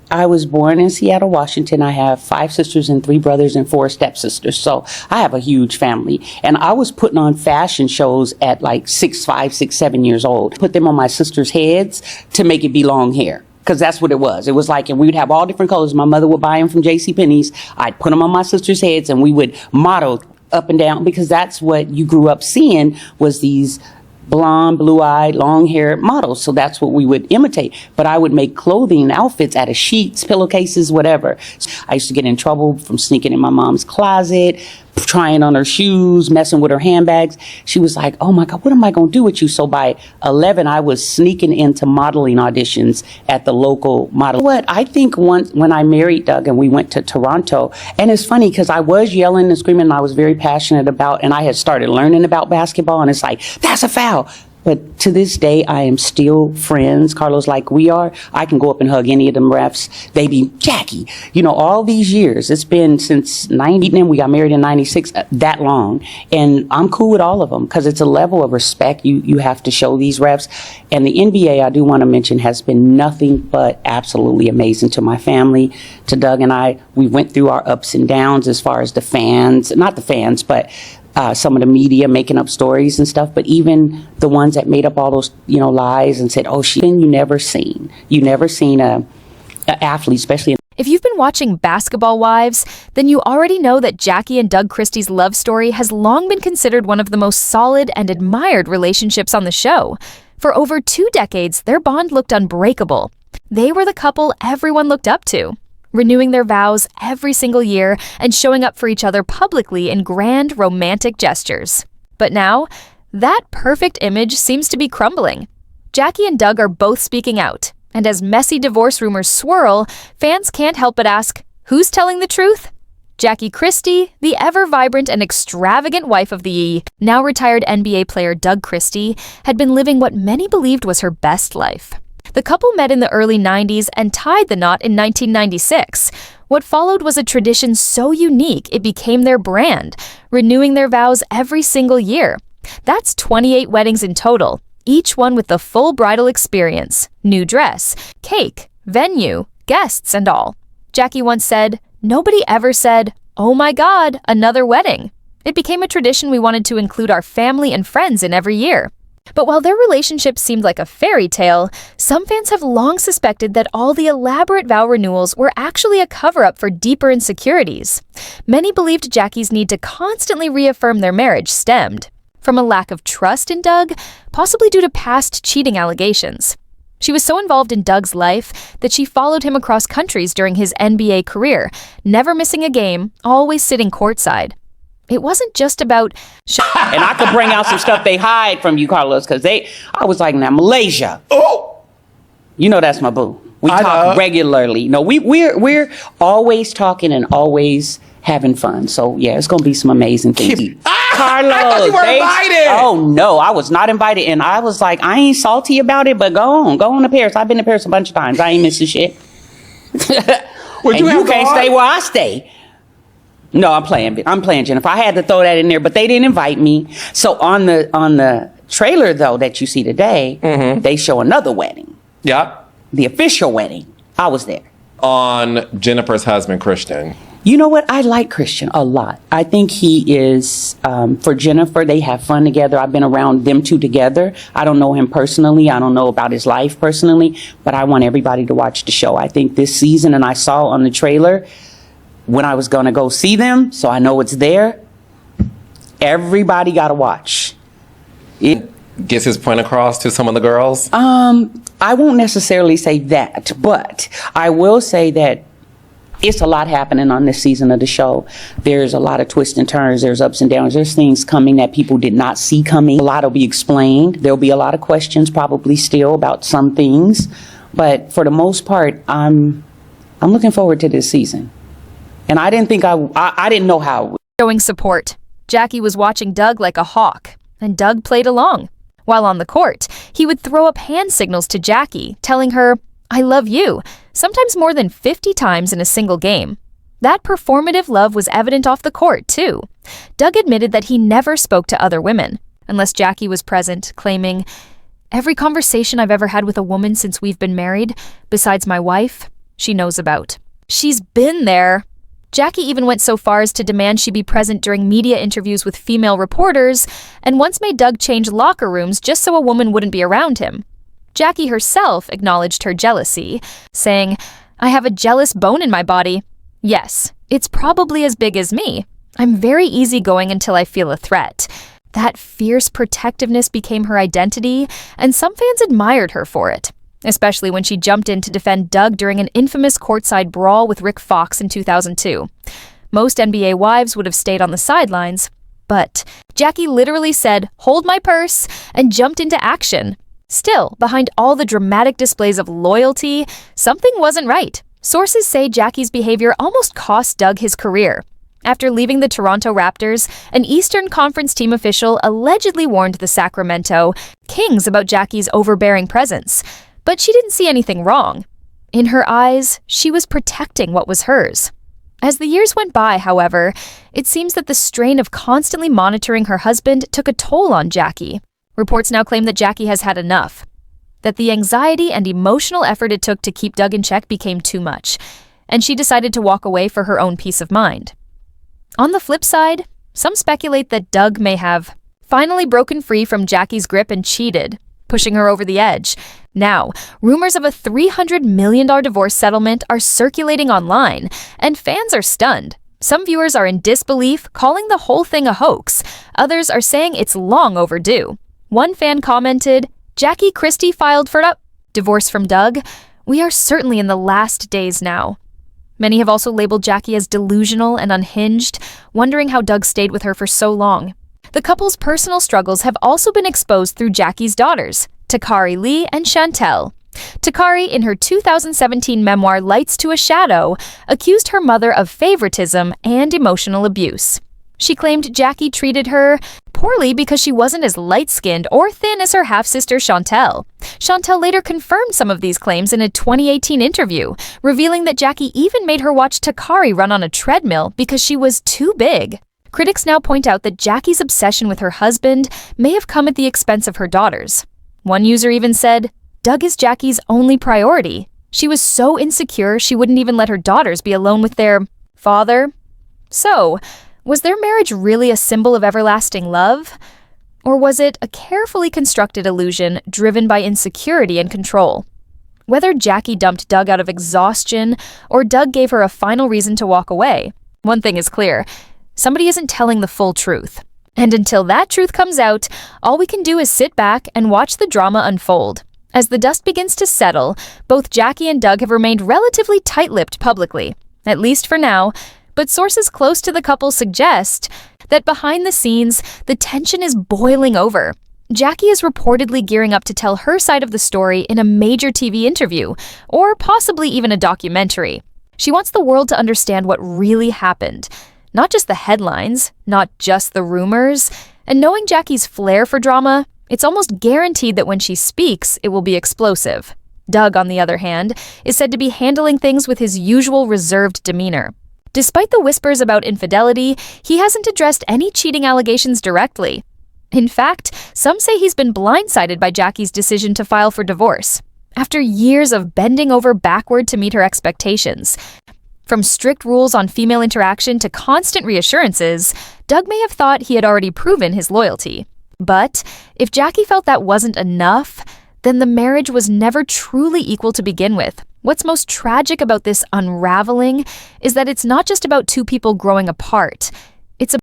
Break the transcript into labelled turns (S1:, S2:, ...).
S1: I was born in Seattle, Washington. I have 5 sisters and 3 brothers and 4 stepsisters. So I have a huge family. And I was putting on fashion shows at like 5, 6, 7 years old. Put them on my sisters' heads to make it be long hair. Because that's what it was. It was like, and we would have all different colors. My mother would buy them from JCPenney's. I'd put them on my sisters' heads and we would model up and down, because that's what you grew up seeing, was these blonde, blue-eyed, long-haired models. So that's what we would imitate. But I would make clothing outfits out of sheets, pillowcases, whatever. I used to get in trouble from sneaking in my mom's closet, trying on her shoes, messing with her handbags. She was like, oh my God, what am I going to do with you? So by 11, I was sneaking into modeling auditions at the local model. What I think once when I married Doug and we went to Toronto, and it's funny because I was yelling and screaming and I was very passionate about, and I had started learning about basketball, and it's like, that's a foul. But to this day, I am still friends, Carlos, like we are. I can go up and hug any of them refs. They be, Jackie, you know, all these years. It's been since 90, and we got married in 96, that long. And I'm cool with all of them because it's a level of respect you have to show these refs. And the NBA, I do want to mention, has been nothing but absolutely amazing to my family, to Doug and I. We went through our ups and downs as far as the fans, not the fans, but some of the media making up stories and stuff, but even the ones that made up all those, you know, lies and said, oh, you never seen a athlete, especially.
S2: If you've been watching Basketball Wives, then you already know that Jackie and Doug Christie's love story has long been considered one of the most solid and admired relationships on the show. For over 2 decades, their bond looked unbreakable. They were the couple everyone looked up to, renewing their vows every single year and showing up for each other publicly in grand romantic gestures. But now, that perfect image seems to be crumbling. Jackie and Doug are both speaking out, and as messy divorce rumors swirl, fans can't help but ask, who's telling the truth? Jackie Christie, the ever-vibrant and extravagant wife of the now retired NBA player Doug Christie, had been living what many believed was her best life. The couple met in the early 90s and tied the knot in 1996. What followed was a tradition so unique it became their brand, renewing their vows every single year. That's 28 weddings in total, each one with the full bridal experience, new dress, cake, venue, guests, and all. Jackie once said, "Nobody ever said, 'Oh my God, another wedding.' It became a tradition we wanted to include our family and friends in every year." But while their relationship seemed like a fairy tale, some fans have long suspected that all the elaborate vow renewals were actually a cover-up for deeper insecurities. Many believed Jackie's need to constantly reaffirm their marriage stemmed from a lack of trust in Doug, possibly due to past cheating allegations. She was so involved in Doug's life that she followed him across countries during his NBA career, never missing a game, always sitting courtside. It wasn't just about...
S1: And I could bring out some stuff they hide from you, Carlos, because I was like, now, Malaysia. Oh! You know that's my boo. We talk regularly. No, we're always talking and always having fun. So, yeah, it's going to be some amazing things. Carlos,
S3: I thought you were invited.
S1: Oh, no, I was not invited. And I was like, I ain't salty about it, but go on to Paris. I've been to Paris a bunch of times. I ain't missing shit. And you can't stay where I stay. No, I'm playing, Jennifer. I had to throw that in there, but they didn't invite me. So on the trailer, though, that you see today, they show another wedding.
S3: Yeah.
S1: The official wedding. I was there.
S3: On Jennifer's husband, Christian.
S1: You know what? I like Christian a lot. I think he is, for Jennifer, they have fun together. I've been around them two together. I don't know him personally. I don't know about his life personally, but I want everybody to watch the show. I think this season, and I saw on the trailer when I was going to go see them, so I know it's there. Everybody got to watch. It
S3: gets his point across to some of the girls?
S1: I won't necessarily say that, but I will say that it's a lot happening on this season of the show. There's a lot of twists and turns. There's ups and downs. There's things coming that people did not see coming. A lot will be explained. There'll be a lot of questions probably still about some things, but for the most part, I'm looking forward to this season. And I didn't think I didn't know how it would.
S2: Showing support, Jackie was watching Doug like a hawk, and Doug played along. While on the court, he would throw up hand signals to Jackie, telling her, "I love you," sometimes more than 50 times in a single game. That performative love was evident off the court, too. Doug admitted that he never spoke to other women, unless Jackie was present, claiming, "Every conversation I've ever had with a woman since we've been married, besides my wife, she knows about. She's been there. Jackie even went so far as to demand she be present during media interviews with female reporters, and once made Doug change locker rooms just so a woman wouldn't be around him. Jackie herself acknowledged her jealousy, saying, "I have a jealous bone in my body. Yes, it's probably as big as me. I'm very easygoing until I feel a threat." That fierce protectiveness became her identity, and some fans admired her for it, especially when she jumped in to defend Doug during an infamous courtside brawl with Rick Fox in 2002. Most NBA wives would have stayed on the sidelines, but Jackie literally said, "Hold my purse," and jumped into action. Still, behind all the dramatic displays of loyalty, something wasn't right. Sources say Jackie's behavior almost cost Doug his career. After leaving the Toronto Raptors, an Eastern Conference team official allegedly warned the Sacramento Kings about Jackie's overbearing presence, but she didn't see anything wrong. In her eyes, she was protecting what was hers. As the years went by, however, it seems that the strain of constantly monitoring her husband took a toll on Jackie. Reports now claim that Jackie has had enough, that the anxiety and emotional effort it took to keep Doug in check became too much, and she decided to walk away for her own peace of mind. On the flip side, some speculate that Doug may have finally broken free from Jackie's grip and cheated, pushing her over the edge. Now, rumors of a $300 million divorce settlement are circulating online, and fans are stunned. Some viewers are in disbelief, calling the whole thing a hoax. Others are saying it's long overdue. One fan commented, "Jackie Christie filed for divorce from Doug. We are certainly in the last days now." Many have also labeled Jackie as delusional and unhinged, wondering how Doug stayed with her for so long. The couple's personal struggles have also been exposed through Jackie's daughters, Takari Lee and Chantel. Takari, in her 2017 memoir Lights to a Shadow, accused her mother of favoritism and emotional abuse. She claimed Jackie treated her poorly because she wasn't as light-skinned or thin as her half-sister Chantel. Chantel later confirmed some of these claims in a 2018 interview, revealing that Jackie even made her watch Takari run on a treadmill because she was too big. Critics now point out that Jackie's obsession with her husband may have come at the expense of her daughters. One user even said, "Doug is Jackie's only priority. She was so insecure she wouldn't even let her daughters be alone with their father." So, was their marriage really a symbol of everlasting love? Or was it a carefully constructed illusion driven by insecurity and control? Whether Jackie dumped Doug out of exhaustion or Doug gave her a final reason to walk away, one thing is clear: somebody isn't telling the full truth. And until that truth comes out, all we can do is sit back and watch the drama unfold. As the dust begins to settle, both Jackie and Doug have remained relatively tight-lipped publicly, at least for now, but sources close to the couple suggest that behind the scenes, the tension is boiling over. Jackie is reportedly gearing up to tell her side of the story in a major TV interview, or possibly even a documentary. She wants the world to understand what really happened. Not just the headlines, not just the rumors, and knowing Jackie's flair for drama, it's almost guaranteed that when she speaks, it will be explosive. Doug, on the other hand, is said to be handling things with his usual reserved demeanor. Despite the whispers about infidelity, he hasn't addressed any cheating allegations directly. In fact, some say he's been blindsided by Jackie's decision to file for divorce, after years of bending over backward to meet her expectations. From strict rules on female interaction to constant reassurances, Doug may have thought he had already proven his loyalty. But if Jackie felt that wasn't enough, then the marriage was never truly equal to begin with. What's most tragic about this unraveling is that it's not just about two people growing apart.